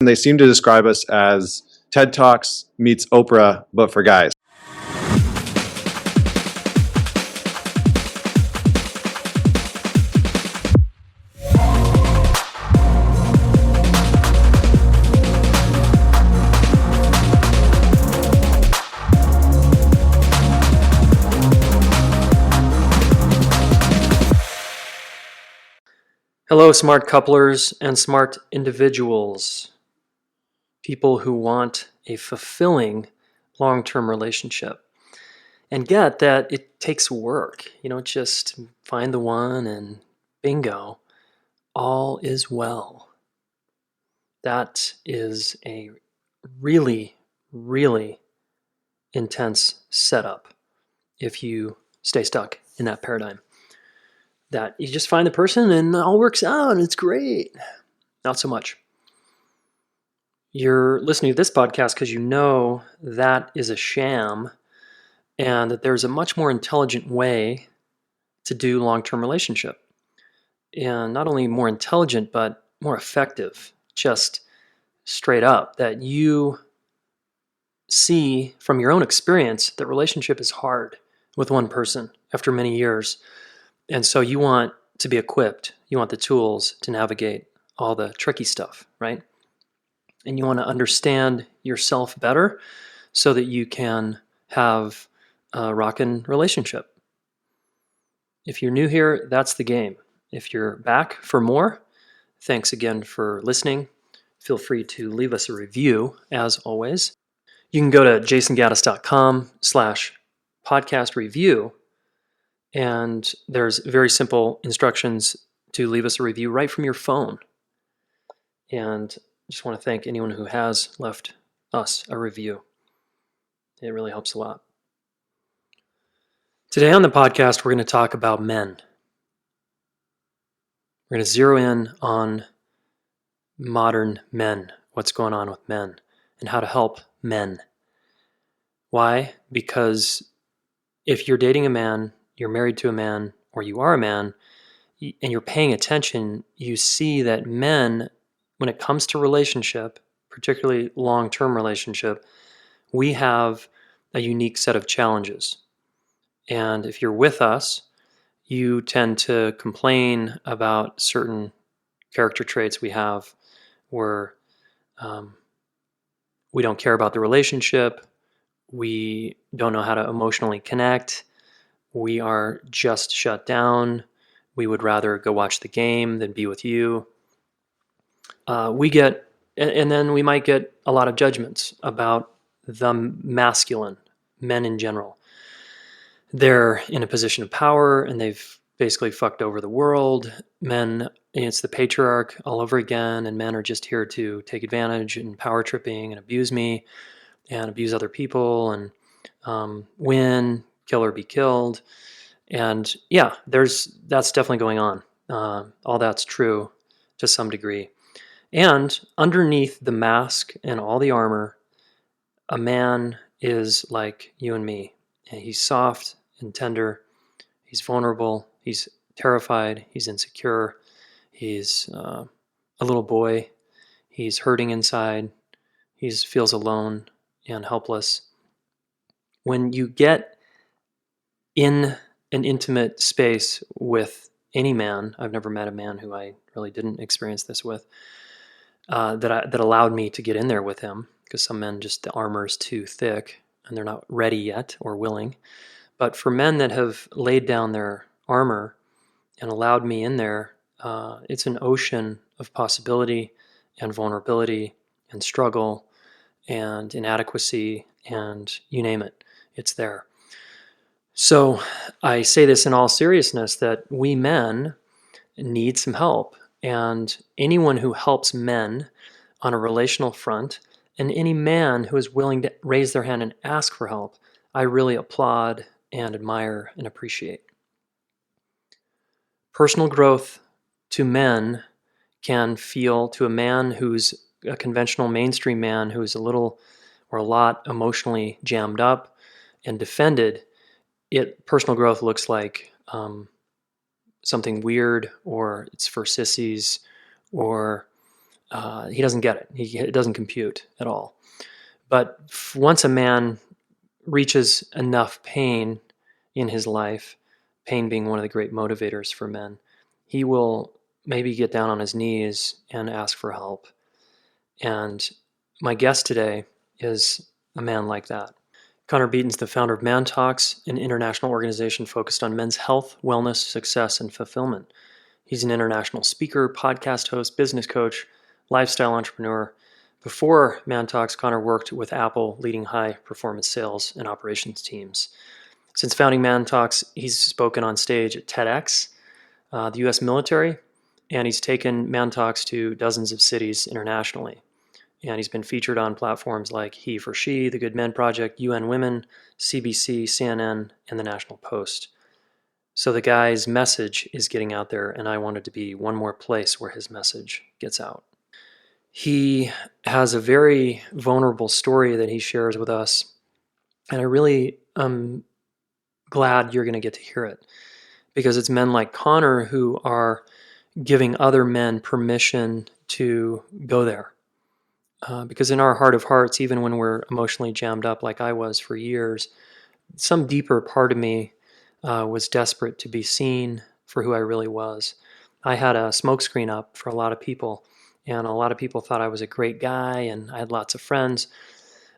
and they seem to describe us as TED Talks meets Oprah, but for guys. Hello, smart couplers and smart individuals, people who want a fulfilling long-term relationship. And get that it takes work. You don't just find the one and bingo, all is well. That is a really, really intense setup if you stay stuck in that paradigm. That you just find the person and it all works out and it's great. Not so much. You're listening to this podcast because you know that is a sham and that there's a much more intelligent way to do long-term relationship. And not only more intelligent, but more effective. Just straight up. That you see from your own experience that relationship is hard with one person after many years. And so you want to be equipped. You want the tools to navigate all the tricky stuff, right? And you want to understand yourself better so that you can have a rockin' relationship. If you're new here, that's the game. If you're back for more, thanks again for listening. Feel free to leave us a review, as always. You can go to jasongaddis.com/podcast review. And there's very simple instructions to leave us a review right from your phone. And I just want to thank anyone who has left us a review. It really helps a lot. Today on the podcast, we're going to talk about men. We're going to zero in on modern men, what's going on with men, and how to help men. Why? Because if you're dating a man, you're married to a man, or you are a man, and you're paying attention, you see that men, when it comes to relationship, particularly long-term relationship, we have a unique set of challenges. And if you're with us, you tend to complain about certain character traits we have where we don't care about the relationship, we don't know how to emotionally connect, we are just shut down. We would rather go watch the game than be with you. And then we might get a lot of judgments about the masculine, men in general. They're in a position of power and they've basically fucked over the world. Men, it's the patriarch all over again, and men are just here to take advantage and power tripping and abuse me and abuse other people and win, kill or be killed. And yeah, that's definitely going on. All that's true to some degree. And underneath the mask and all the armor, a man is like you and me. And he's soft and tender. He's vulnerable. He's terrified. He's insecure. He's a little boy. He's hurting inside. He feels alone and helpless. When you get in an intimate space with any man, I've never met a man who I really didn't experience this with, that allowed me to get in there with him, because some men just, the armor is too thick and they're not ready yet or willing. But for men that have laid down their armor and allowed me in there, it's an ocean of possibility and vulnerability and struggle and inadequacy and you name it, it's there. So I say this in all seriousness that we men need some help, and anyone who helps men on a relational front and any man who is willing to raise their hand and ask for help, I really applaud and admire and appreciate. Personal growth to men can feel, to a man who's a conventional mainstream man who's a little or a lot emotionally jammed up and defended, personal growth looks like something weird, or it's for sissies, or he doesn't get it. It doesn't compute at all. But once a man reaches enough pain in his life, pain being one of the great motivators for men, he will maybe get down on his knees and ask for help. And my guest today is a man like that. Connor Beaton's the founder of ManTalks, an international organization focused on men's health, wellness, success, and fulfillment. He's an international speaker, podcast host, business coach, lifestyle entrepreneur. Before ManTalks, Connor worked with Apple, leading high-performance sales and operations teams. Since founding ManTalks, he's spoken on stage at TEDx, the U.S. military, and he's taken ManTalks to dozens of cities internationally. And he's been featured on platforms like He for She, The Good Men Project, UN Women, CBC, CNN, and the National Post. So the guy's message is getting out there, and I wanted to be one more place where his message gets out. He has a very vulnerable story that he shares with us, and I really am glad you're going to get to hear it, because it's men like Connor who are giving other men permission to go there. Because in our heart of hearts, even when we're emotionally jammed up like I was for years, some deeper part of me was desperate to be seen for who I really was. I had a smokescreen up for a lot of people, and a lot of people thought I was a great guy, and I had lots of friends.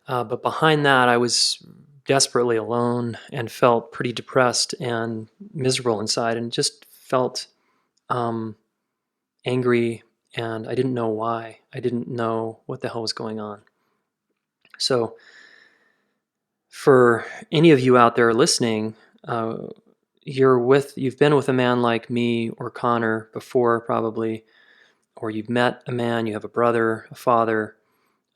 But behind that, I was desperately alone and felt pretty depressed and miserable inside, and just felt angry, and I didn't know why. I didn't know what the hell was going on. So for any of you out there listening, you've been with a man like me or Connor before probably, or you've met a man, you have a brother, a father,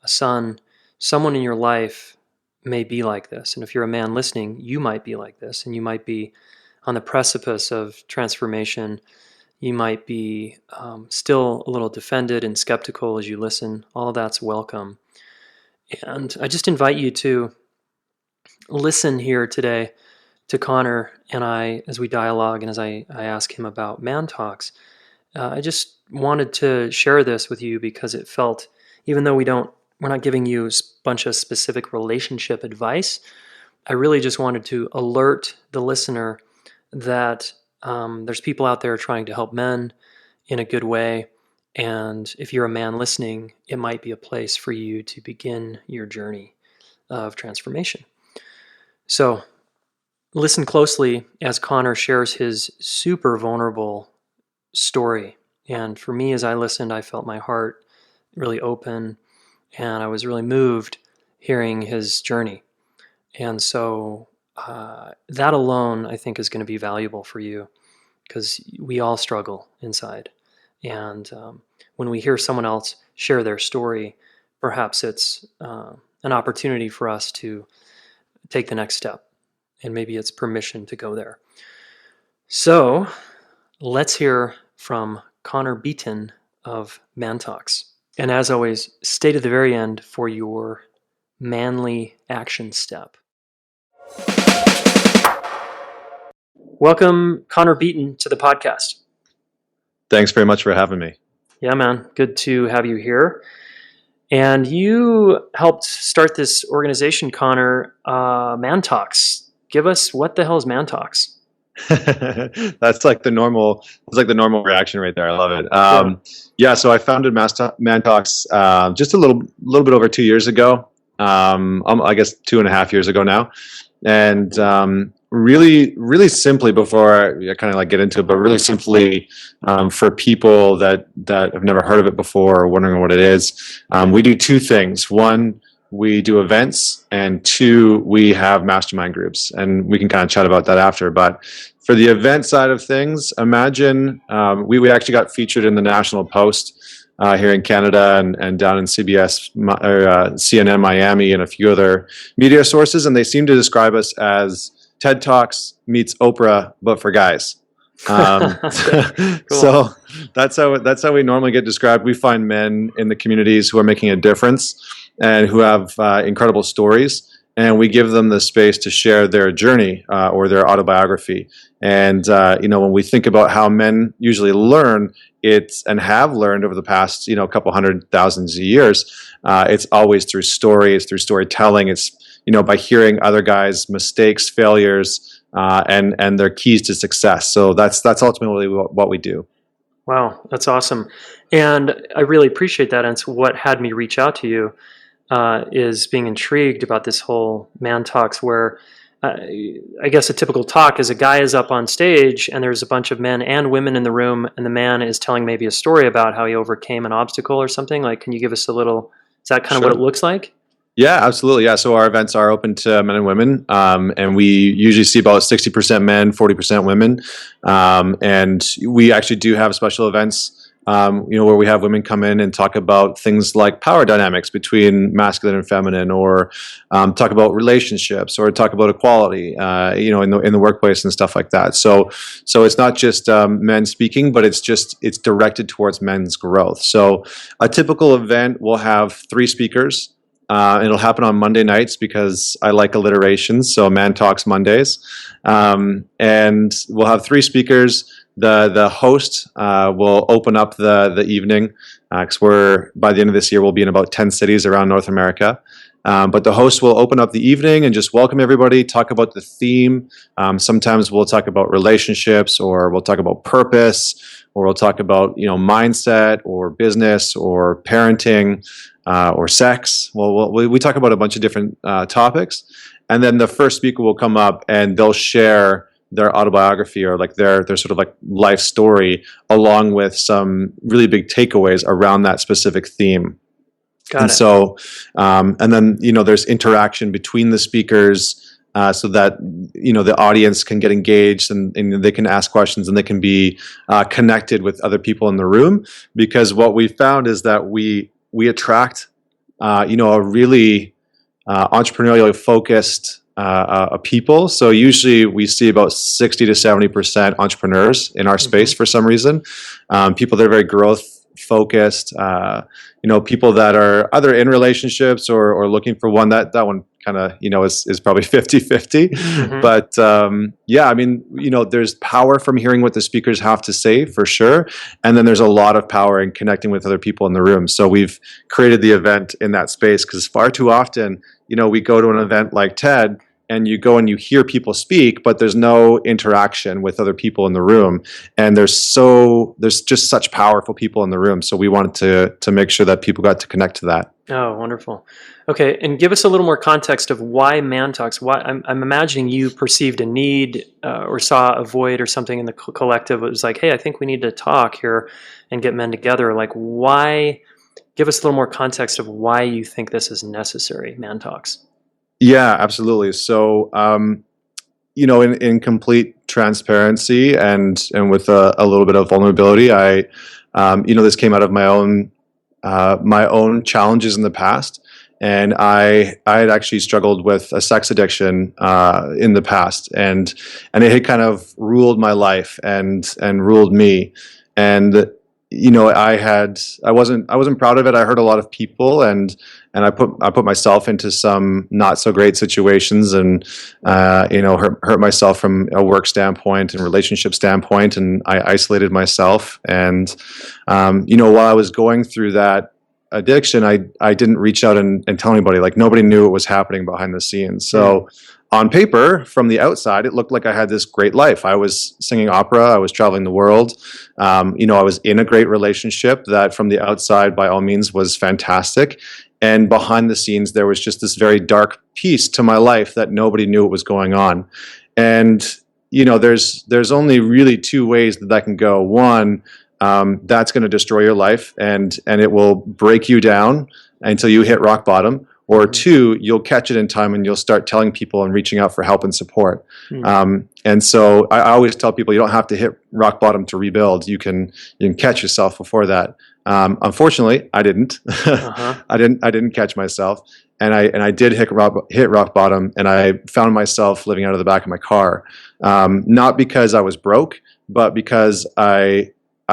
a son, someone in your life may be like this. And if you're a man listening, you might be like this, and you might be on the precipice of transformation. You might be still a little defended and skeptical as you listen. All that's welcome. And I just invite you to listen here today to Connor and I as we dialogue and as I ask him about ManTalks. I just wanted to share this with you because it felt, even though we're not giving you a bunch of specific relationship advice, I really just wanted to alert the listener that there's people out there trying to help men in a good way. And if you're a man listening, it might be a place for you to begin your journey of transformation. So listen closely as Connor shares his super vulnerable story. And for me, as I listened, I felt my heart really open, and I was really moved hearing his journey. And so that alone, I think, is going to be valuable for you, because we all struggle inside. And when we hear someone else share their story, perhaps it's an opportunity for us to take the next step. And maybe it's permission to go there. So let's hear from Connor Beaton of ManTalks. And as always, stay to the very end for your manly action step. Welcome, Connor Beaton, to the podcast. Thanks very much for having me. Yeah, man. Good to have you here. And you helped start this organization, Connor, ManTalks. Give us, what the hell is ManTalks? That's like the normal reaction right there. I love it. Yeah, so I founded ManTalks just a little bit over 2 years ago. I guess 2.5 years ago now. And really simply, before I kind of like get into it, but really simply for people that have never heard of it before or wondering what it is, we do two things. One, we do events, and two, we have mastermind groups, and we can kind of chat about that after. But for the event side of things, imagine we actually got featured in the National Post here in Canada and down in CBS or CNN Miami and a few other media sources, and they seem to describe us as TED Talks meets Oprah, but for guys. Cool. So that's how we normally get described. We find men in the communities who are making a difference and who have incredible stories. and we give them the space to share their journey or their autobiography. And when we think about how men usually learn, and have learned over the past couple hundred thousands of years, it's always through story, it's through storytelling, it's by hearing other guys' mistakes, failures, and their keys to success. So that's ultimately what we do. Wow, that's awesome. And I really appreciate that. And so what had me reach out to you is being intrigued about this whole man talks, where I guess a typical talk is a guy is up on stage and there's a bunch of men and women in the room, and the man is telling maybe a story about how he overcame an obstacle or something. Like, can you give us a little, is that kind of what it looks like? Yeah, absolutely. Yeah. So our events are open to men and women. And we usually see about 60% men, 40% women. And we actually do have special events, where we have women come in and talk about things like power dynamics between masculine and feminine, or talk about relationships, or talk about equality, in the workplace and stuff like that. So it's not just men speaking, but it's directed towards men's growth. So a typical event will have 3 speakers. It'll happen on Monday nights because I like alliteration, so Man Talks Mondays. And we'll have 3 speakers. The host will open up the evening, because by the end of this year, we'll be in about 10 cities around North America. But the host will open up the evening and just welcome everybody, talk about the theme. Sometimes we'll talk about relationships, or we'll talk about purpose, or we'll talk about mindset, or business, or parenting, or sex. Well, we talk about a bunch of different topics, and then the first speaker will come up and they'll share their autobiography, or like their sort of like life story, along with some really big takeaways around that specific theme. Got it. So, and then there's interaction between the speakers, so that the audience can get engaged, and they can ask questions, and they can be connected with other people in the room. Because what we found is that we attract a really entrepreneurially focused people. So usually we see about 60 to 70% entrepreneurs in our space for some reason. People that are very growth focused, people that are either in relationships or looking for one. That one kind of is probably 50-50. But there's power from hearing what the speakers have to say, for sure, and then there's a lot of power in connecting with other people in the room. So we've created the event in that space, because far too often we go to an event like TED, and you go and you hear people speak, but there's no interaction with other people in the room. And there's just such powerful people in the room. So we wanted to make sure that people got to connect to that. Oh, wonderful. Okay, and give us a little more context of why Man Talks. Why I'm imagining you perceived a need or saw a void or something in the collective. It was like, hey, I think we need to talk here and get men together. Like, why? Give us a little more context of why you think this is necessary, Man Talks. Yeah, absolutely. So, in complete transparency and with a little bit of vulnerability, this came out of my own challenges in the past. And I had actually struggled with a sex addiction in the past, and it had kind of ruled my life and ruled me. And I wasn't proud of it. I hurt a lot of people, and I put myself into some not so great situations, and hurt myself from a work standpoint and relationship standpoint, and I isolated myself. And while I was going through that addiction, I didn't reach out and tell anybody. Like, nobody knew what was happening behind the scenes. So on paper, from the outside, it looked like I had this great life. I was singing opera. I was traveling the world. I was in a great relationship that from the outside, by all means, was fantastic. And behind the scenes, there was just this very dark piece to my life that nobody knew what was going on. And, there's only really 2 ways that can go. One, that's going to destroy your life, and it will break you down until you hit rock bottom. Or 2, you'll catch it in time, and you'll start telling people and reaching out for help and support. And so I always tell people, you don't have to hit rock bottom to rebuild. You can catch yourself before that. Unfortunately, I didn't. I didn't catch myself, and I did hit rock bottom, and I found myself living out of the back of my car. Not because I was broke, but because I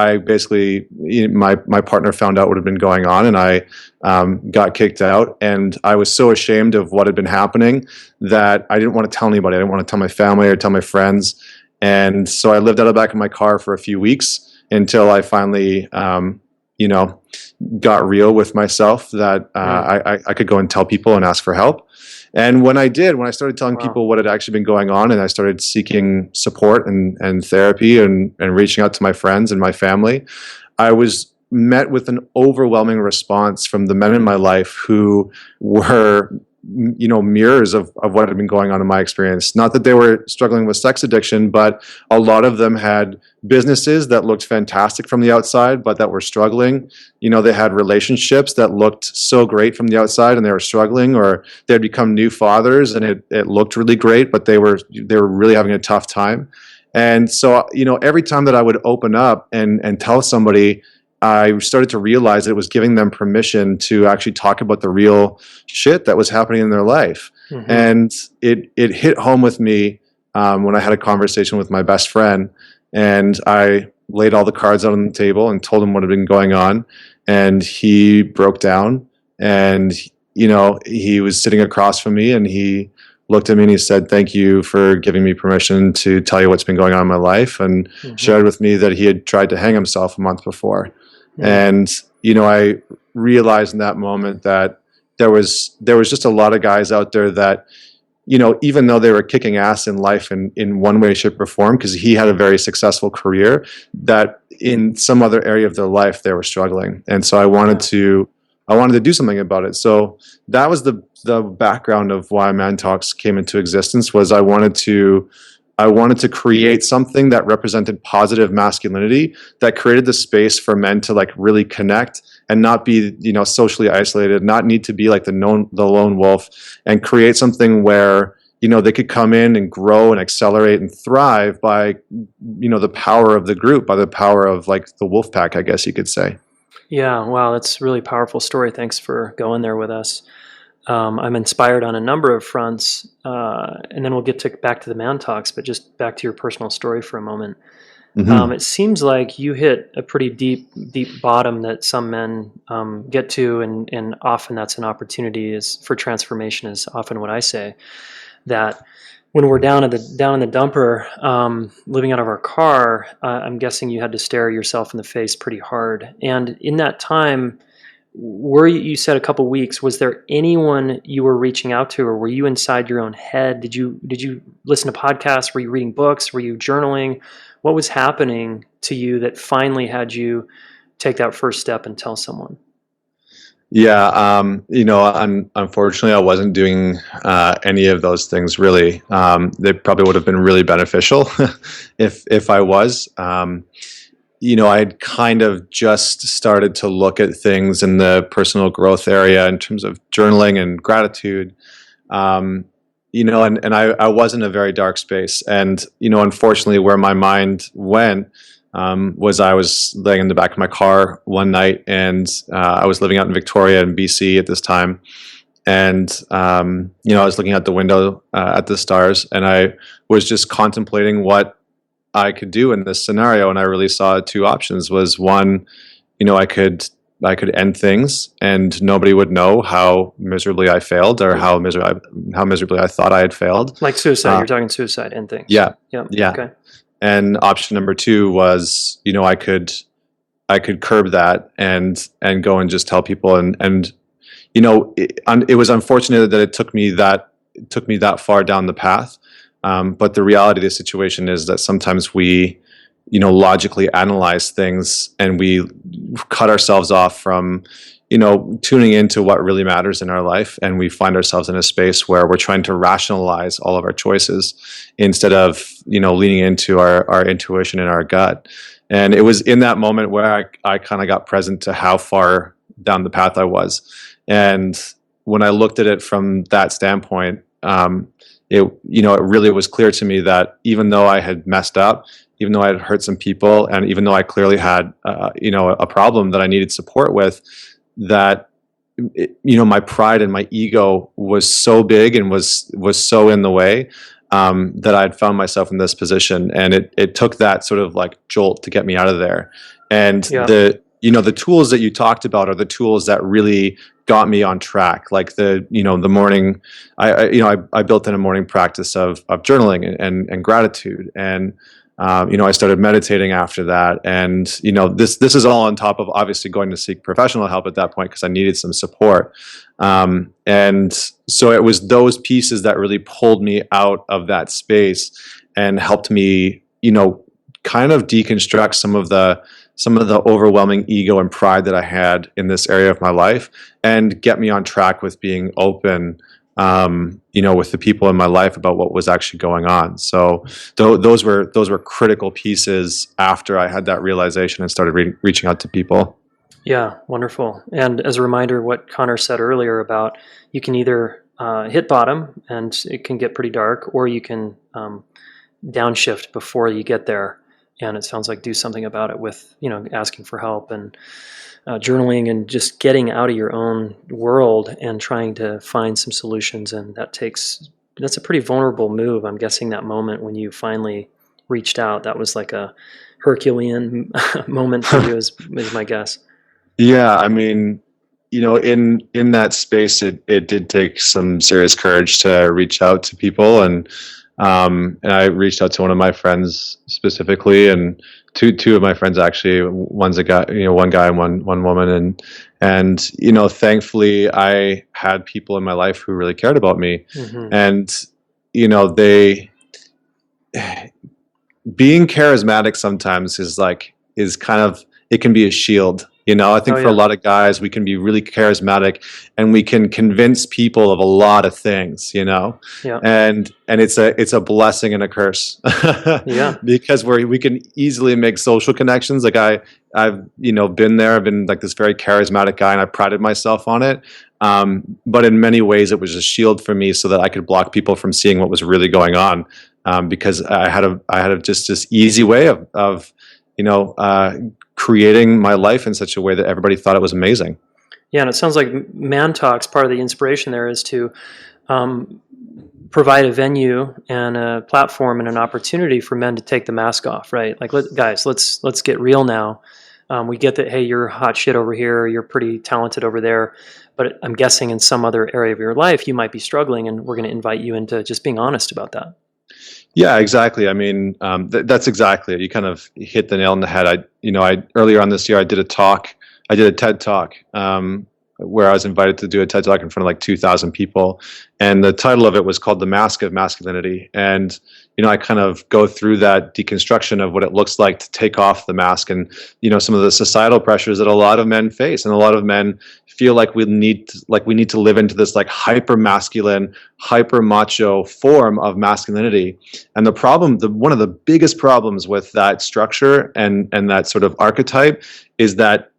I basically, my partner found out what had been going on, and I got kicked out. And I was so ashamed of what had been happening that I didn't want to tell anybody. I didn't want to tell my family or tell my friends. And so I lived out of the back of my car for a few weeks until I finally, got real with myself that I could go and tell people and ask for help. And when I started telling people what had actually been going on, and I started seeking support and therapy and reaching out to my friends and my family, I was met with an overwhelming response from the men in my life who were, mirrors of what had been going on in my experience. Not that they were struggling with sex addiction, but a lot of them had businesses that looked fantastic from the outside, but that were struggling. They had relationships that looked so great from the outside and they were struggling, or they had become new fathers and it looked really great, but they were really having a tough time. And so, every time that I would open up and tell somebody, I started to realize that it was giving them permission to actually talk about the real shit that was happening in their life. Mm-hmm. And it hit home with me when I had a conversation with my best friend, and I laid all the cards out on the table and told him what had been going on. And he broke down, and, he was sitting across from me, and he looked at me and he said, "Thank you for giving me permission to tell you what's been going on in my life," and shared with me that he had tried to hang himself a month before. And, I realized in that moment that there was just a lot of guys out there that, even though they were kicking ass in life in one way, shape, or form, because he had a very successful career, that in some other area of their life, they were struggling. And so I wanted to do something about it. So that was the background of why ManTalks came into existence. Was I wanted to create something that represented positive masculinity, that created the space for men to really connect and not be, socially isolated, not need to be like the lone wolf, and create something where, they could come in and grow and accelerate and thrive by, the power of the group, by the power of the wolf pack, I guess you could say. Yeah. Wow. That's a really powerful story. Thanks for going there with us. I'm inspired on a number of fronts, and then we'll get back to the ManTalks, but just back to your personal story for a moment. Mm-hmm. It seems like you hit a pretty deep bottom that some men get to, and often that's an opportunity for transformation, is often what I say. That when we're down in the dumper, living out of our car, I'm guessing you had to stare yourself in the face pretty hard. And in that time, you said a couple weeks, was there anyone you were reaching out to, or were you inside your own head? Did you listen to podcasts? Were you reading books? Were you journaling? What was happening to you that finally had you take that first step and tell someone? Yeah, unfortunately, I wasn't doing any of those things really. They probably would have been really beneficial if I was. I had kind of just started to look at things in the personal growth area in terms of journaling and gratitude, and I was in a very dark space. And, unfortunately, where my mind went was I was laying in the back of my car one night, and I was living out in Victoria in BC at this time. And, I was looking out the window at the stars, and I was just contemplating what I could do in this scenario. And I really saw two options. Was one, I could end things and nobody would know how miserably I failed, or how miserably I thought I had failed. Like suicide. You're talking suicide, end things. Yeah. Yeah. Okay. And option number two was, I could curb that and go and just tell people. And it was unfortunate that it took me that far down the path. But the reality of the situation is that sometimes we, logically analyze things, and we cut ourselves off from, tuning into what really matters in our life. And we find ourselves in a space where we're trying to rationalize all of our choices instead of, leaning into our intuition and our gut. And it was in that moment where I kind of got present to how far down the path I was. And when I looked at it from that standpoint, it really was clear to me that even though I had messed up, even though I had hurt some people, and even though I clearly had, a problem that I needed support with, that, my pride and my ego was so big and was so in the way, that I had found myself in this position. And it took that sort of jolt to get me out of there. And Yeah. the tools that you talked about are the tools that really got me on track. Like the morning, I built in a morning practice of journaling and gratitude. And, I started meditating after that. And, this is all on top of obviously going to seek professional help at that point because I needed some support. And so it was those pieces that really pulled me out of that space and helped me, kind of deconstruct some of the overwhelming ego and pride that I had in this area of my life, and get me on track with being open, with the people in my life about what was actually going on. So those were critical pieces after I had that realization and started reaching out to people. Yeah, wonderful. And as a reminder, what Connor said earlier about you can either hit bottom and it can get pretty dark, or you can downshift before you get there. And it sounds like do something about it with, asking for help and journaling and just getting out of your own world and trying to find some solutions. And that's a pretty vulnerable move. I'm guessing that moment when you finally reached out, that was like a Herculean moment for you is my guess. Yeah, I mean, in that space, it did take some serious courage to reach out to people, and I reached out to one of my friends specifically, and two of my friends actually. One's a guy, one guy and one woman, and thankfully I had people in my life who really cared about me, Mm-hmm. and they being charismatic sometimes is kind of, it can be a shield. I think for a lot of guys, we can be really charismatic and we can convince people of a lot of things, Yeah. and it's a blessing and a curse. Yeah. Because we can easily make social connections. Like I've been there. I've been like this very charismatic guy, and I prided myself on it. But in many ways, it was a shield for me so that I could block people from seeing what was really going on. Because I had just this easy way of creating my life in such a way that everybody thought it was amazing. Yeah, and it sounds like ManTalks, part of the inspiration there is to provide a venue and a platform and an opportunity for men to take the mask off, right? Like, guys, let's get real now. We get that, hey, you're hot shit over here, you're pretty talented over there, but I'm guessing in some other area of your life you might be struggling, and we're going to invite you into just being honest about that. Yeah, exactly. I mean, that's exactly it. You kind of hit the nail on the head. I earlier on this year, I did a TED Talk, where I was invited to do a TED Talk in front of like 2,000 people. And the title of it was called The Mask of Masculinity. And, I kind of go through that deconstruction of what it looks like to take off the mask and, some of the societal pressures that a lot of men face. And a lot of men feel like we need to live into this like hyper masculine, hyper macho form of masculinity. And one of the biggest problems with that structure and that sort of archetype is that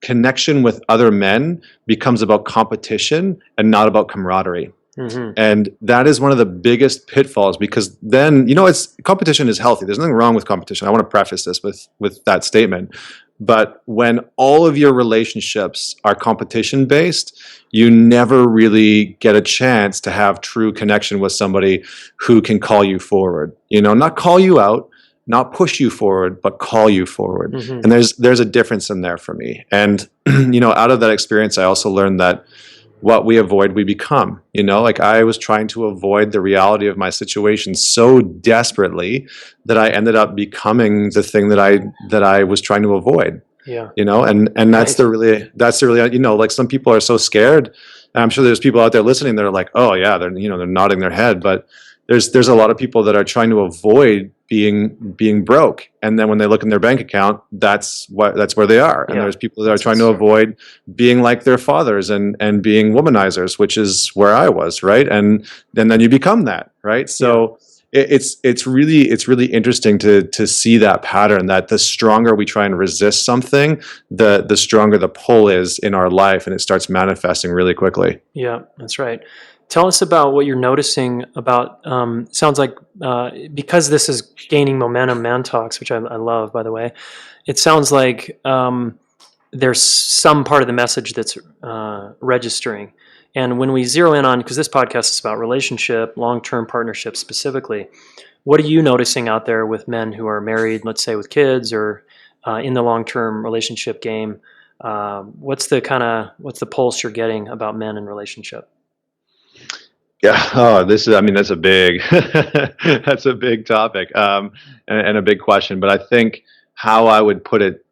connection with other men becomes about competition and not about camaraderie. Mm-hmm. And that is one of the biggest pitfalls, because then, competition is healthy. There's nothing wrong with competition. I want to preface this with that statement. But when all of your relationships are competition based, you never really get a chance to have true connection with somebody who can call you forward. Not call you out, not push you forward, but call you forward. Mm-hmm. And there's a difference in there for me. And, out of that experience, I also learned that what we avoid, we become. Like I was trying to avoid the reality of my situation so desperately that I ended up becoming the thing that I was trying to avoid. Yeah. And that's the really, like some people are so scared. And I'm sure there's people out there listening that are like, oh yeah, they're nodding their head, but there's a lot of people that are trying to avoid being broke, and then when they look in their bank account, that's where they are. And there's people that are trying to avoid being like their fathers and being womanizers, which is where I was, right? And then you become that, right? So it's really interesting to see that pattern, that the stronger we try and resist something, the stronger the pull is in our life, and it starts manifesting really quickly. Yeah, that's right. Tell us about what you're noticing about, sounds like, because this is gaining momentum, ManTalks, which I love, by the way, it sounds like there's some part of the message that's registering. And when we zero in on, because this podcast is about relationship, long-term partnerships specifically, what are you noticing out there with men who are married, let's say with kids, or in the long-term relationship game. What's the pulse you're getting about men in relationship? Yeah. Oh, I mean, that's a big, that's a big topic, and a big question. But I think how I would put it,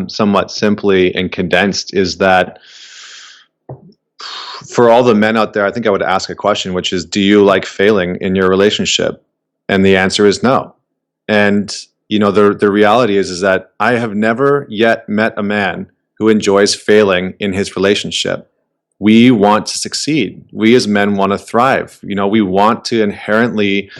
somewhat simply and condensed, is that for all the men out there, I think I would ask a question, which is, do you like failing in your relationship? And the answer is no. And, the reality is that I have never yet met a man who enjoys failing in his relationship. We want to succeed. We as men want to thrive. We want to inherently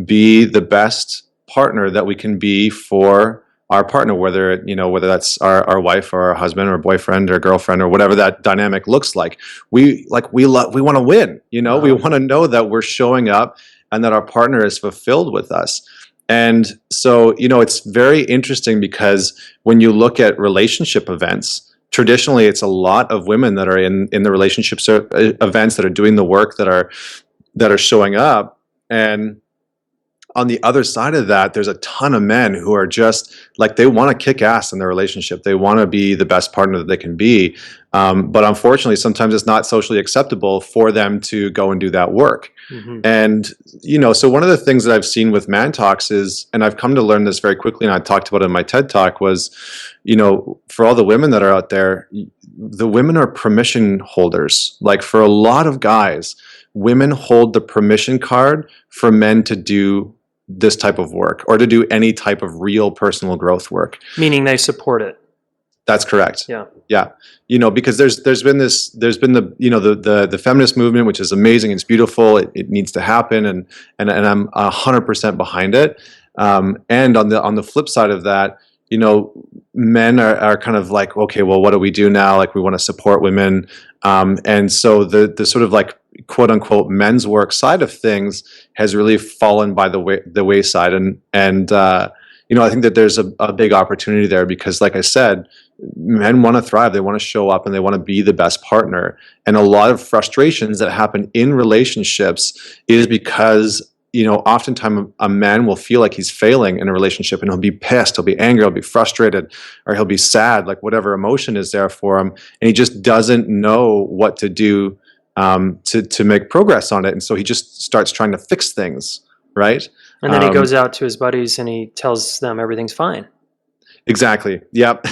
be the best partner that we can be for our partner, whether that's our wife or our husband or boyfriend or girlfriend or whatever that dynamic looks like. We want to win. We want to know that we're showing up and that our partner is fulfilled with us. And so, it's very interesting because when you look at relationship events, traditionally it's a lot of women that are in the relationship events that are doing the work, that are showing up. And on the other side of that, there's a ton of men who are just like, they want to kick ass in their relationship. They want to be the best partner that they can be. But unfortunately, sometimes it's not socially acceptable for them to go and do that work. Mm-hmm. And, so one of the things that I've seen with ManTalks is, and I've come to learn this very quickly, and I talked about it in my TED Talk, was, for all the women that are out there, the women are permission holders. Like, for a lot of guys, women hold the permission card for men to do this type of work, or to do any type of real personal growth work. Meaning they support it. That's correct. Yeah. Yeah. Because there's been the feminist movement, which is amazing. It's beautiful. It needs to happen. And I'm 100% behind it. And on the flip side of that, men are kind of like, okay, well, what do we do now? Like, we want to support women. And so the sort of like, quote unquote, men's work side of things has really fallen by the wayside. And I think that there's a big opportunity there, because, like I said, men want to thrive. They want to show up and they want to be the best partner. And a lot of frustrations that happen in relationships is because, oftentimes a man will feel like he's failing in a relationship, and he'll be pissed, he'll be angry, he'll be frustrated, or he'll be sad, like whatever emotion is there for him. And he just doesn't know what to do to make progress on it. And so he just starts trying to fix things, right? And then he goes out to his buddies and he tells them everything's fine. Exactly. Yep.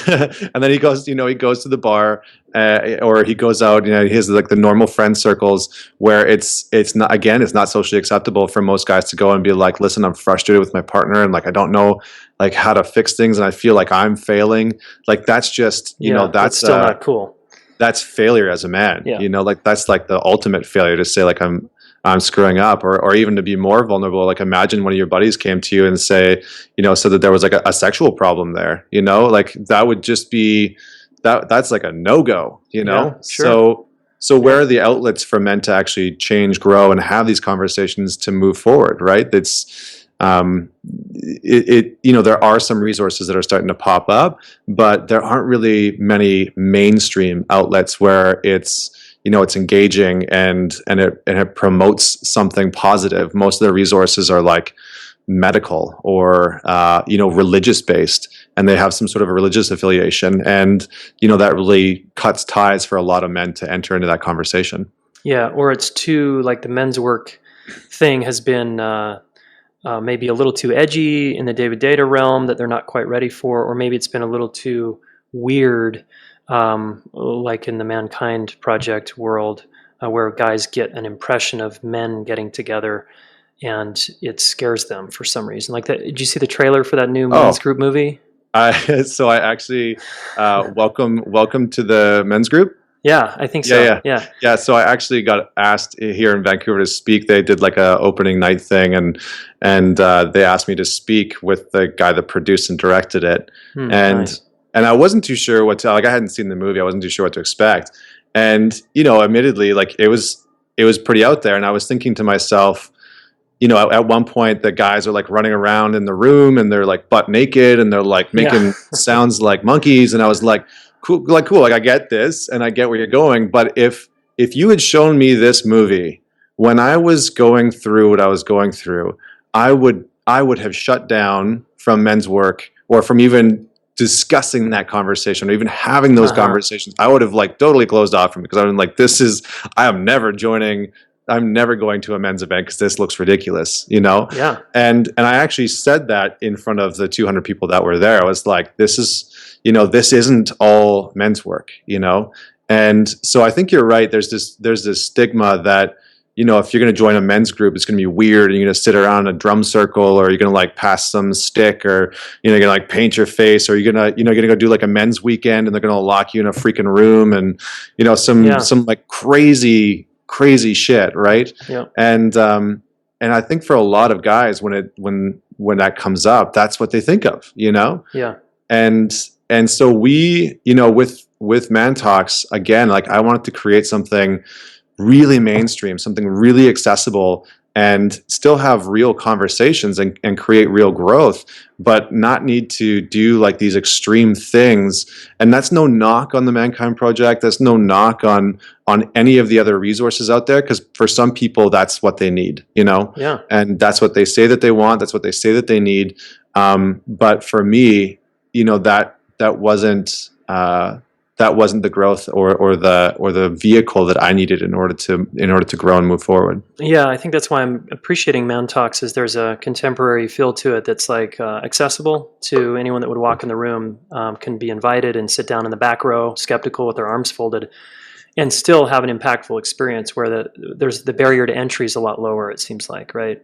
And then he goes to the bar, or he goes out, he has like the normal friend circles where it's not socially acceptable for most guys to go and be like, listen, I'm frustrated with my partner, and like, I don't know like how to fix things, and I feel like I'm failing. Like, that's just, that's still not cool. That's failure as a man. Yeah. Like, that's like the ultimate failure, to say like, I'm screwing up, or even to be more vulnerable. Like, imagine one of your buddies came to you and said that there was like a sexual problem there, like that would just be, that's like a no-go, Yeah, sure. So where are the outlets for men to actually change, grow, and have these conversations to move forward, right? It's, there are some resources that are starting to pop up, but there aren't really many mainstream outlets where it's engaging and it promotes something positive. Most of the resources are like medical or religious based, and they have some sort of a religious affiliation, and that really cuts ties for a lot of men to enter into that conversation. Yeah, or it's too, like, the men's work thing has been maybe a little too edgy in the David Data realm that they're not quite ready for, or maybe it's been a little too weird, like in the Mankind Project world, where guys get an impression of men getting together and it scares them for some reason. Like that. Did you see the trailer for that new men's group movie? So I actually welcome to the men's group. Yeah, I think so. Yeah. So I actually got asked here in Vancouver to speak. They did like a opening night thing, and they asked me to speak with the guy that produced and directed it. Nice. And I wasn't too sure what to, like, I hadn't seen the movie. I wasn't too sure what to expect. And, admittedly, like, it was pretty out there. And I was thinking to myself, at one point the guys are like running around in the room and they're like butt naked and they're like making sounds like monkeys. And I was like, cool. Like, I get this and I get where you're going. But if you had shown me this movie when I was going through what I was going through, I would have shut down from men's work, or from even discussing that conversation or even having those conversations, I would have like totally closed off from it, because I was like, I'm never going to a men's event because this looks ridiculous, you know? Yeah. And I actually said that in front of the 200 people that were there. I was like, this isn't all men's work, you know? And so I think you're right. There's this stigma that, you know, if you're going to join a men's group, it's going to be weird, and you're going to sit around in a drum circle, or you're going to like pass some stick, or, you know, you're going to like paint your face, or you're going to go do like a men's weekend, and they're going to lock you in a freaking room, and, you know, some like crazy shit, right? Yeah. And I think for a lot of guys, when that comes up, that's what they think of, you know? Yeah. And so we, you know, with ManTalks, again, like I wanted to create something really mainstream, something really accessible, and still have real conversations and create real growth, but not need to do like these extreme things. And that's no knock on the Mankind Project. That's no knock on any of the other resources out there, because for some people, that's what they need, you know? Yeah. And that's what they say that they want. That's what they say that they need. But for me, you know, that wasn't the growth or the vehicle that I needed in order to grow and move forward. Yeah, I think that's why I'm appreciating ManTalks, is there's a contemporary feel to it that's like accessible to anyone that would walk in the room, can be invited and sit down in the back row, skeptical with their arms folded, and still have an impactful experience where there's the barrier to entry is a lot lower, it seems like, right?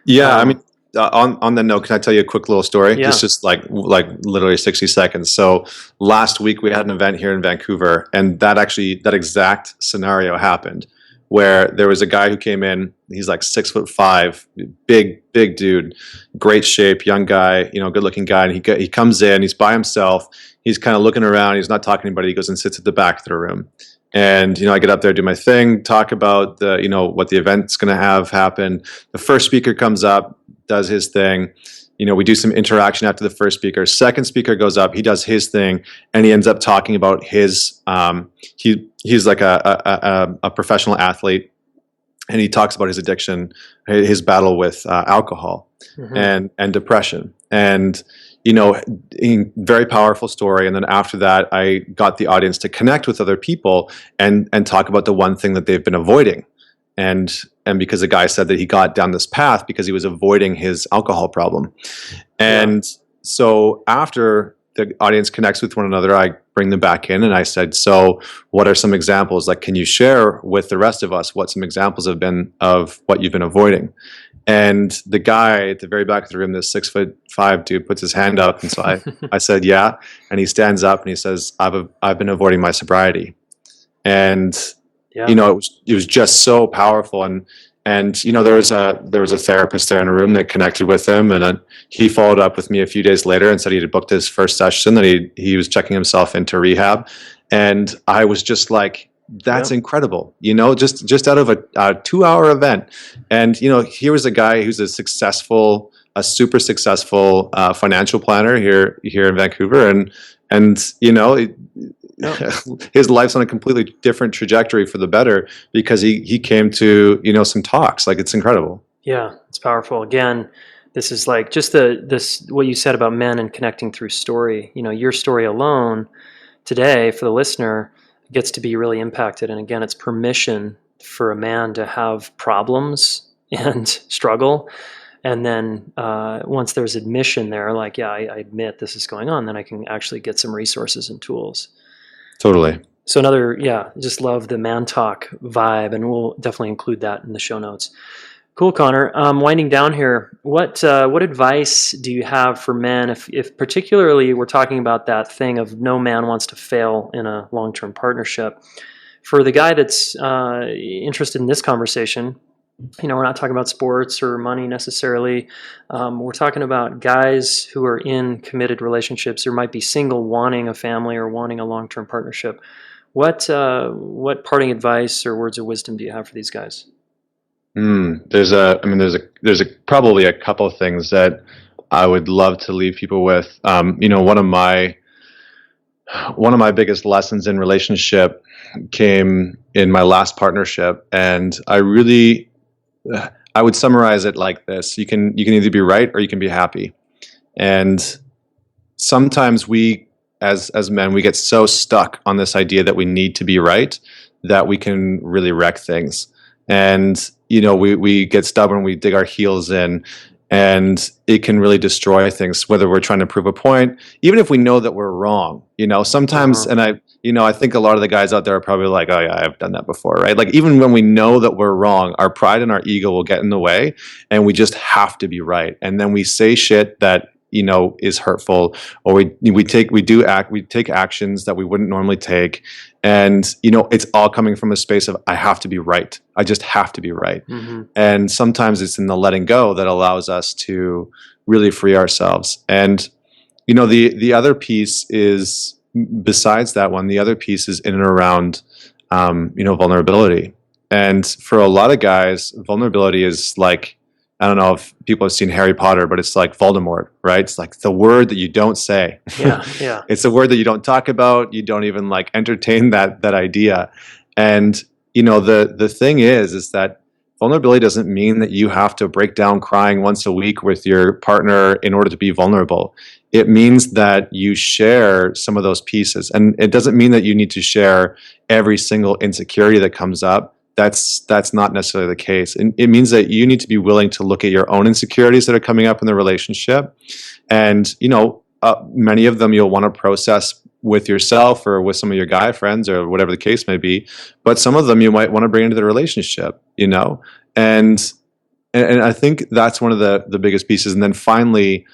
Yeah, I mean, on the note, can I tell you a quick little story? Yeah. Just like literally 60 seconds. So last week we had an event here in Vancouver, and that exact scenario happened, where there was a guy who came in. He's like 6'5", big dude, great shape, young guy, you know, good looking guy. And he comes in, he's by himself. He's kind of looking around. He's not talking to anybody. He goes and sits at the back of the room. And, you know, I get up there, do my thing, talk about what the event's going to have happen. The first speaker comes up, does his thing. You know, we do some interaction after the first speaker. Second speaker goes up, he does his thing, and he ends up talking about his, he's like a professional athlete, and he talks about his addiction, his battle with alcohol and depression. And, you know, very powerful story. And then after that, I got the audience to connect with other people and talk about the one thing that they've been avoiding. And because the guy said that he got down this path because he was avoiding his alcohol problem. And so after the audience connects with one another, I bring them back in and I said, so what are some examples? Like, can you share with the rest of us what some examples have been of what you've been avoiding? And the guy at the very back of the room, this 6'5" dude, puts his hand up. And so I said, yeah. And he stands up and he says, I've been avoiding my sobriety. And you know, it was just so powerful. And you know, there was a therapist there in a room that connected with him, and he followed up with me a few days later and said he had booked his first session, that he was checking himself into rehab. And I was just like, that's incredible, you know, just out of a 2-hour event. And, you know, here was a guy who's a super successful financial planner here in Vancouver. And you know, his life's on a completely different trajectory for the better because he came to, you know, some talks. Like, it's incredible. Yeah, it's powerful. Again, this is like just this what you said about men and connecting through story. You know, your story alone today for the listener gets to be really impacted. And again, it's permission for a man to have problems and struggle. And then once there's admission there, like, I admit this is going on, then I can actually get some resources and tools. Totally. So just love the man talk vibe, and we'll definitely include that in the show notes. Cool, Connor. Winding down here, what advice do you have for men, if particularly we're talking about that thing of no man wants to fail in a long-term partnership? For the guy that's interested in this conversation, you know, we're not talking about sports or money necessarily. We're talking about guys who are in committed relationships or might be single, wanting a family or wanting a long-term partnership. What parting advice or words of wisdom do you have for these guys? There's probably a couple of things that I would love to leave people with. You know, one of my biggest lessons in relationship came in my last partnership, and I would summarize it like this: you can either be right or you can be happy. And sometimes we, as men, we get so stuck on this idea that we need to be right that we can really wreck things. And we get stubborn, we dig our heels in, and it can really destroy things, whether we're trying to prove a point, even if we know that we're wrong. Sometimes, and I think a lot of the guys out there are probably like, oh yeah, I've done that before, right? Like, even when we know that we're wrong, our pride and our ego will get in the way, and we just have to be right. And then we say shit that is hurtful, or we take actions that we wouldn't normally take, and it's all coming from a space of, I have to be right. I just have to be right. Mm-hmm. And sometimes it's in the letting go that allows us to really free ourselves. And the other piece is, besides that one, the other piece is in and around vulnerability. And for a lot of guys, vulnerability is like, I don't know if people have seen Harry Potter, but it's like Voldemort, right? It's like the word that you don't say. Yeah. It's a word that you don't talk about. You don't even like entertain that idea. And the thing is that vulnerability doesn't mean that you have to break down crying once a week with your partner in order to be vulnerable. It means that you share some of those pieces, and it doesn't mean that you need to share every single insecurity that comes up. That's not necessarily the case. And it means that you need to be willing to look at your own insecurities that are coming up in the relationship. And, many of them you'll want to process with yourself or with some of your guy friends or whatever the case may be. But some of them you might want to bring into the relationship, and I think that's one of the biggest pieces. And then finally,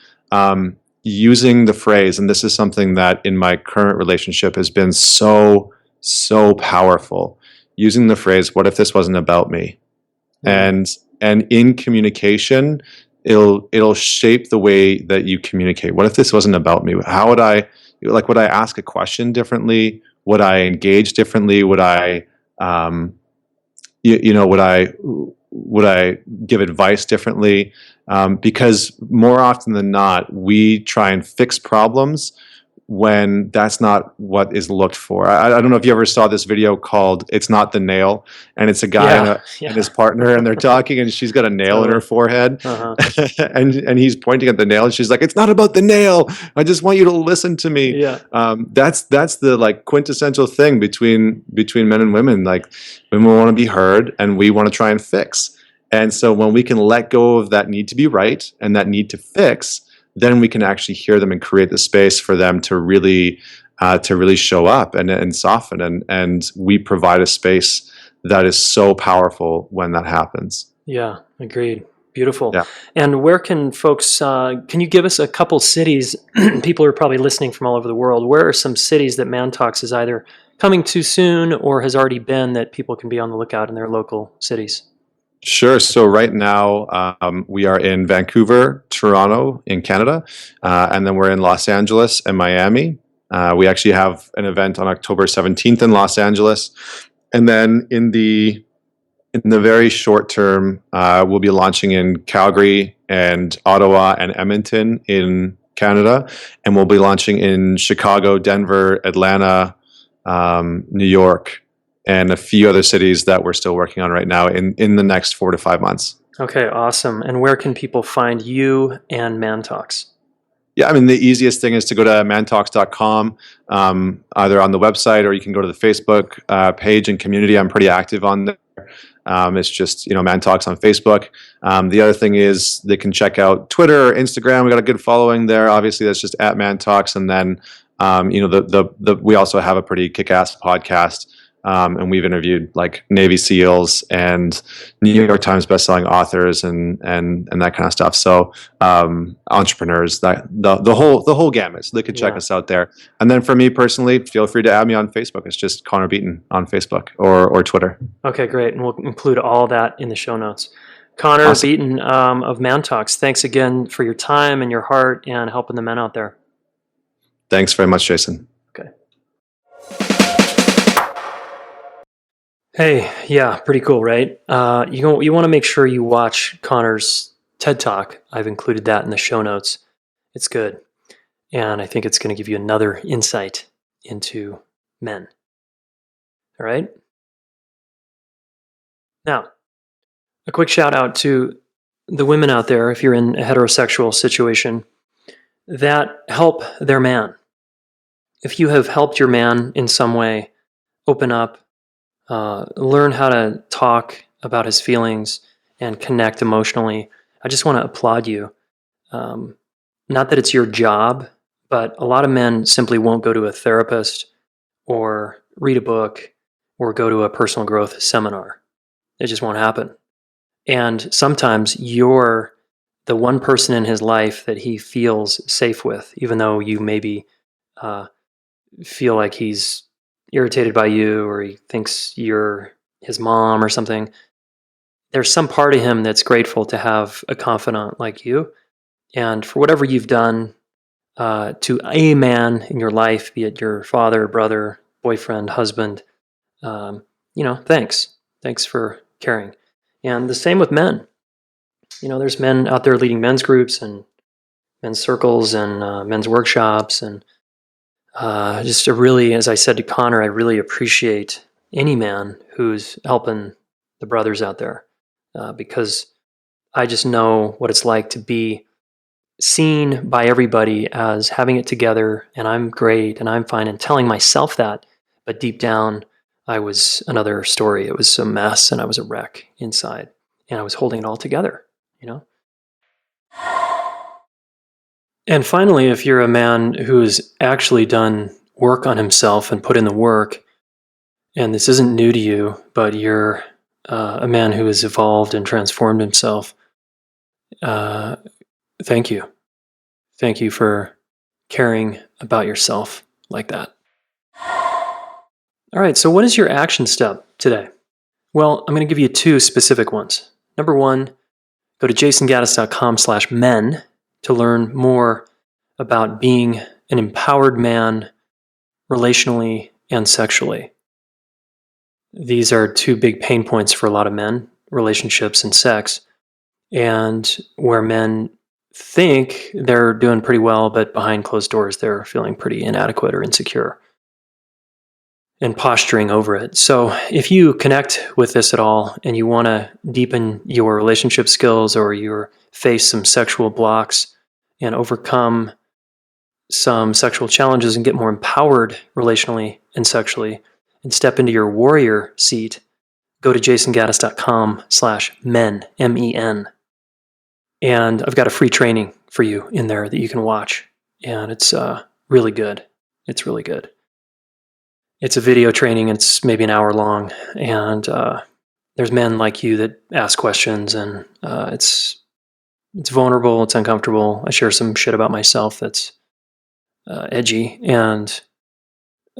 using the phrase, and this is something that in my current relationship has been so powerful, using the phrase, what if this wasn't about me? And in communication, it'll shape the way that you communicate. What if this wasn't about me? How would I ask a question differently? Would I engage differently? Would I would I give advice differently? Because more often than not, we try and fix problems when that's not what is looked for. I don't know if you ever saw this video called "It's Not the Nail," and it's a guy and his partner, and they're talking, and she's got a nail in her forehead, and he's pointing at the nail, and she's like, "It's not about the nail. I just want you to listen to me." Yeah. That's the like quintessential thing between men and women. Like, women want to be heard, and we want to try and fix. And so when we can let go of that need to be right and that need to fix, then we can actually hear them and create the space for them to really show up and soften. And we provide a space that is so powerful when that happens. Yeah, agreed. Beautiful. Yeah. And where can folks, can you give us a couple cities? People are probably listening from all over the world. Where are some cities that ManTalks is either coming to soon or has already been, that people can be on the lookout in their local cities? Sure. So right now we are in Vancouver, Toronto in Canada, and then we're in Los Angeles and Miami. We actually have an event on October 17th in Los Angeles. And then in the very short term, we'll be launching in Calgary and Ottawa and Edmonton in Canada. And we'll be launching in Chicago, Denver, Atlanta, New York, and a few other cities that we're still working on right now in the next 4 to 5 months. Okay, awesome. And where can people find you and ManTalks? Yeah, I mean, the easiest thing is to go to mantalks.com, either on the website, or you can go to the Facebook page and community. I'm pretty active on there. It's just, ManTalks on Facebook. The other thing is they can check out Twitter or Instagram. We got a good following there. Obviously, that's just at ManTalks. And then, we also have a pretty kick-ass podcast. And we've interviewed like Navy SEALs and New York Times bestselling authors and that kind of stuff. So entrepreneurs, that the whole gamut. So they could check us out there. And then for me personally, feel free to add me on Facebook. It's just Connor Beaton on Facebook or Twitter. Okay, great. And we'll include all that in the show notes. Connor Beaton of ManTalks, thanks again for your time and your heart and helping the men out there. Thanks very much, Jayson. Okay. Hey, yeah, pretty cool, right? You want to make sure you watch Connor's TED Talk. I've included that in the show notes. It's good. And I think it's going to give you another insight into men. All right? Now, a quick shout out to the women out there. If you're in a heterosexual situation, that help their man. If you have helped your man in some way open up, learn how to talk about his feelings and connect emotionally, I just want to applaud you. Not that it's your job, but a lot of men simply won't go to a therapist or read a book or go to a personal growth seminar. It just won't happen. And sometimes you're the one person in his life that he feels safe with, even though you maybe feel like he's irritated by you or he thinks you're his mom or something. There's some part of him that's grateful to have a confidant like you. And for whatever you've done to a man in your life, be it your father, brother, boyfriend, husband, thanks. Thanks for caring. And the same with men. There's men out there leading men's groups and men's circles and men's workshops. And just as I said to Connor, I really appreciate any man who's helping the brothers out there because I just know what it's like to be seen by everybody as having it together and I'm great and I'm fine and telling myself that. But deep down, I was another story. It was a mess and I was a wreck inside and I was holding it all together, And finally, if you're a man who's actually done work on himself and put in the work, and this isn't new to you, but you're a man who has evolved and transformed himself, thank you. Thank you for caring about yourself like that. All right, so what is your action step today? Well, I'm going to give you 2 specific ones. Number 1, go to jasongaddis.com/men to learn more about being an empowered man relationally and sexually. These are 2 big pain points for a lot of men, relationships and sex, and where men think they're doing pretty well, but behind closed doors, they're feeling pretty inadequate or insecure and posturing over it. So if you connect with this at all and you want to deepen your relationship skills or you face some sexual blocks and overcome some sexual challenges and get more empowered relationally and sexually and step into your warrior seat, go to jasongaddis.com/men, MEN. And I've got a free training for you in there that you can watch. And it's really good. It's really good. It's a video training. It's maybe an hour long. And there's men like you that ask questions. And it's vulnerable. It's uncomfortable. I share some shit about myself that's edgy. And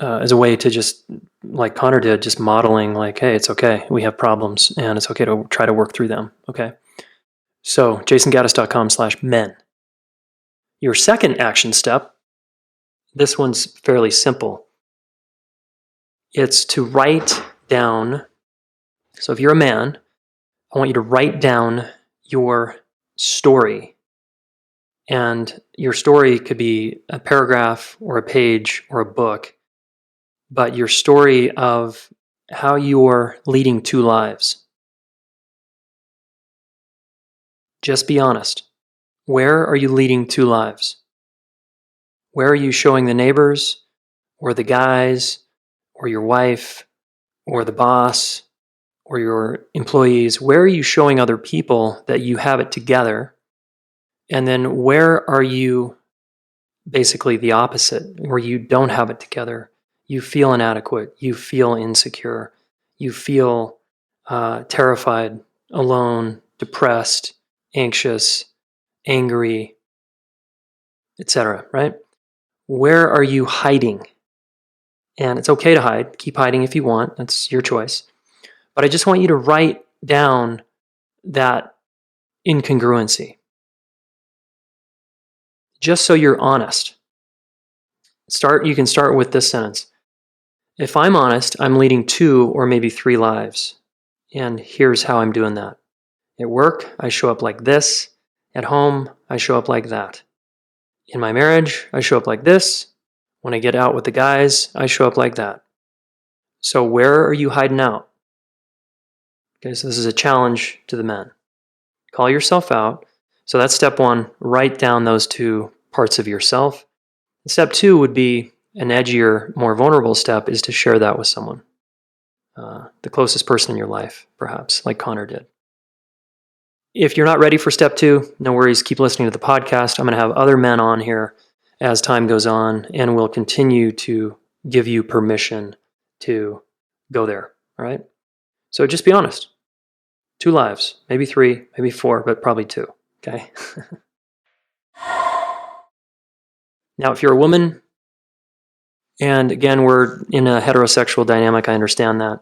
as a way to just, like Connor did, just modeling like, hey, it's okay. We have problems. And it's okay to try to work through them. Okay. So jasongaddis.com/men. Your second action step, this one's fairly simple. It's to write down. So if you're a man, I want you to write down your story. And your story could be a paragraph or a page or a book, but your story of how you're leading 2 lives. Just be honest. Where are you leading 2 lives? Where are you showing the neighbors or the guys or your wife or the boss or your employees? Where are you showing other people that you have it together? And then where are you basically the opposite, where you don't have it together? You feel inadequate. You feel insecure. You feel terrified, alone, depressed, anxious, angry, etc., right? Where are you hiding? And it's okay to hide. Keep hiding if you want. That's your choice. But I just want you to write down that incongruency. Just so you're honest. You can start with this sentence. If I'm honest, I'm leading 2 or maybe 3 lives. And here's how I'm doing that. At work, I show up like this. At home, I show up like that. In my marriage, I show up like this. When I get out with the guys, I show up like that. So where are you hiding out? Okay, so this is a challenge to the men. Call yourself out. So that's step 1. Write down those 2 parts of yourself. Step 2 would be an edgier, more vulnerable step, is to share that with someone. The closest person in your life, perhaps, like Connor did. If you're not ready for step 2, no worries, keep listening to the podcast. I'm going to have other men on here as time goes on, and we'll continue to give you permission to go there, all right? So just be honest. 2 lives, maybe 3, maybe 4, but probably 2, okay? Now, if you're a woman, and again, we're in a heterosexual dynamic, I understand that.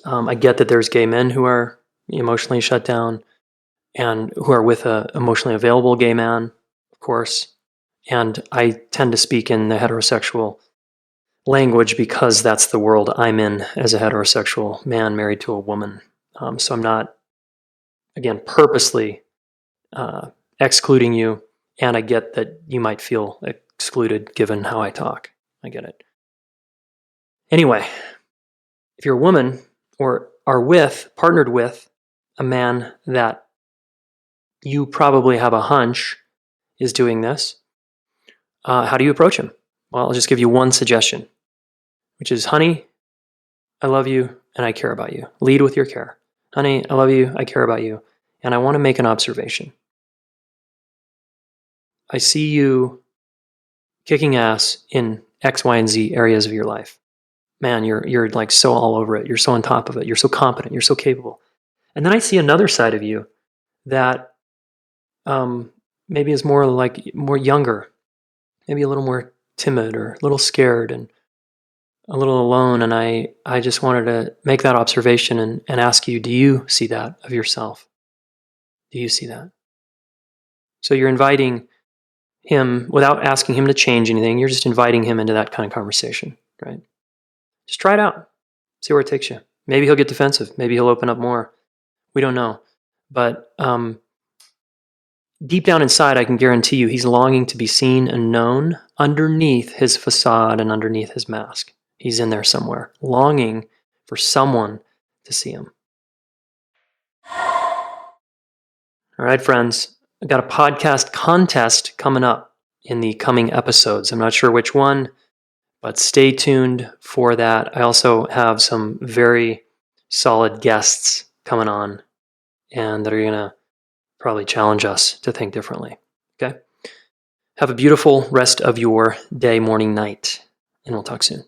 I get that there's gay men who are emotionally shut down and who are with an emotionally available gay man, of course. And I tend to speak in the heterosexual language because that's the world I'm in as a heterosexual man married to a woman. So I'm not, again, purposely excluding you. And I get that you might feel excluded given how I talk. I get it. Anyway, if you're a woman or are partnered with a man that you probably have a hunch is doing this, how do you approach him? Well, I'll just give you one suggestion, which is, honey, I love you and I care about you. Lead with your care. Honey, I love you, I care about you, and I want to make an observation. I see you kicking ass in X, Y, and Z areas of your life. Man, you're like so all over it. You're so on top of it. You're so competent. You're so capable. And then I see another side of you that maybe is more younger, maybe a little more timid or a little scared and a little alone. And I just wanted to make that observation and ask you, do you see that of yourself? Do you see that? So you're inviting him, without asking him to change anything, you're just inviting him into that kind of conversation, right? Just try it out. See where it takes you. Maybe he'll get defensive. Maybe he'll open up more. We don't know. But deep down inside, I can guarantee you he's longing to be seen and known underneath his facade and underneath his mask. He's in there somewhere, longing for someone to see him. All right, friends. I've got a podcast contest coming up in the coming episodes. I'm not sure which one, but stay tuned for that. I also have some very solid guests coming on and that are going to probably challenge us to think differently. Okay? Have a beautiful rest of your day, morning, night, and we'll talk soon.